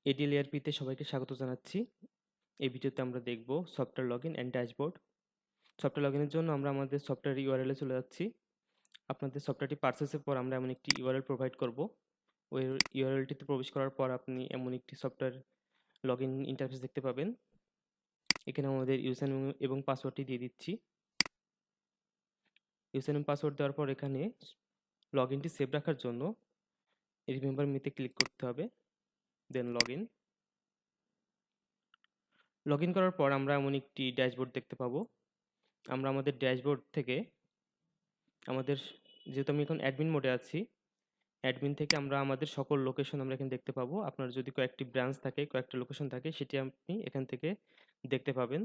ERP-তে সবাইকে স্বাগত জানাচ্ছি। এই ভিডিওতে আমরা দেখব software login and dashboard. Software লগইনের জন্য আমরা আমাদের সফটওয়্যার URL এ চলে যাচ্ছি। আপনাদের সফটওয়্যারটি পারচেজের পর আমরা এমন একটি URL প্রোভাইড করব। ওই URL-টিতে প্রবেশ করার পর আপনি এমন একটি সফটওয়্যার লগইন ইন্টারফেস দেখতে পাবেন। এখানে আমাদের ইউজার নেম এবং পাসওয়ার্ডটি দিয়ে দিচ্ছি। ইউজার নেম পাসওয়ার্ড দেওয়ার পর এখানে লগইনটি সেভ রাখার জন্য রিমেম্বার মি-তে ক্লিক করতে হবে, দেন লগইন। লগইন করার পর আমরা এমন একটি ড্যাশবোর্ড দেখতে পাবো। আমরা আমাদের ড্যাশবোর্ড থেকে যেহেতু আমি এখন অ্যাডমিন মোডে আছি, অ্যাডমিন থেকে আমরা আমাদের সকল লোকেশন আমরা এখানে দেখতে পাবো। আপনার যদি কয়েকটি ব্রাঞ্চ থাকে, কয়েকটা লোকেশন থাকে, সেটি আপনি এখান থেকে দেখতে পাবেন।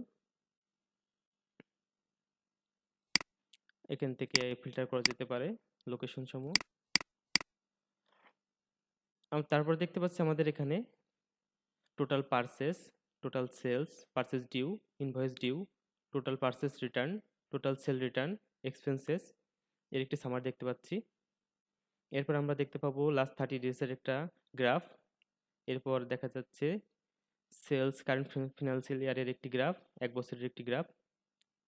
এখান থেকে ফিল্টার করা যেতে পারে লোকেশন সমূহ। তারপর দেখতে পাচ্ছি আমাদের এখানে total purchase, total sales, purchase due, invoice due, total purchase return, total sale return, expenses এর একটি সামারি দেখতে পাচ্ছি। এরপর আমরা দেখতে পাবো লাস্ট 30 ডেজের একটা গ্রাফ। এরপর দেখা যাচ্ছে সেলস কারেন্ট ফিনান্সিয়াল ইয়ারের একটি গ্রাফ, 1 বছরের একটি গ্রাফ।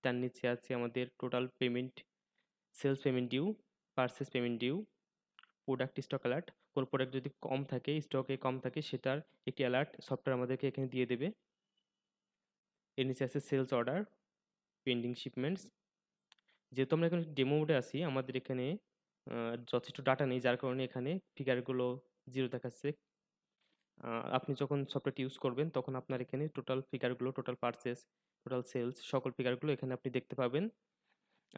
তার নিচে আছে আমাদের total payment, sales payment due, purchase payment due, product stock alert. কোনো প্রোডাক্ট যদি কম থাকে, স্টকে কম থাকে, সেটার একটি অ্যালার্ট সফটওয়্যার আমাদেরকে এখানে দিয়ে দেবে। এর নিচে আছে সেলস অর্ডার, পেন্ডিং শিপমেন্টস। যেহেতু আমরা এখন ডেমো মোডে আছি, আমাদের এখানে যথেষ্ট ডাটা নেই, যার কারণে এখানে ফিগারগুলো জিরো দেখাচ্ছে। আপনি যখন সফটওয়্যারটি ইউজ করবেন তখন আপনার এখানে টোটাল ফিগারগুলো, টোটাল পারচেস, টোটাল সেলস, সকল ফিগারগুলো এখানে আপনি দেখতে পাবেন।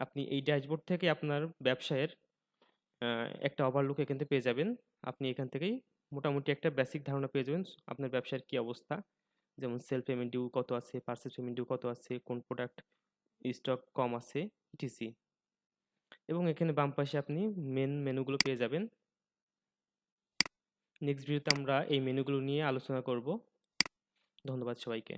আপনি এই ড্যাশবোর্ড থেকে আপনার ব্যবসায়ের একটা ওভারলুক এখান থেকে পেয়ে যাবেন। আপনি এখান থেকেই মোটামুটি একটা বেসিক ধারণা পেয়ে যাবেন আপনার ব্যবসার কি অবস্থা, যেমন সেল পেমেন্ট ডিউ কত আছে, পারচেস পেমেন্ট ডিউ কত আছে, কোন প্রোডাক্ট স্টক কম আছে, ইটিসি। এবং এখানে বাম পাশে আপনি মেন মেনুগুলো পেয়ে যাবেন। নেক্সট ভিডিওতে আমরা এই মেনুগুলো নিয়ে আলোচনা করব। ধন্যবাদ সবাইকে।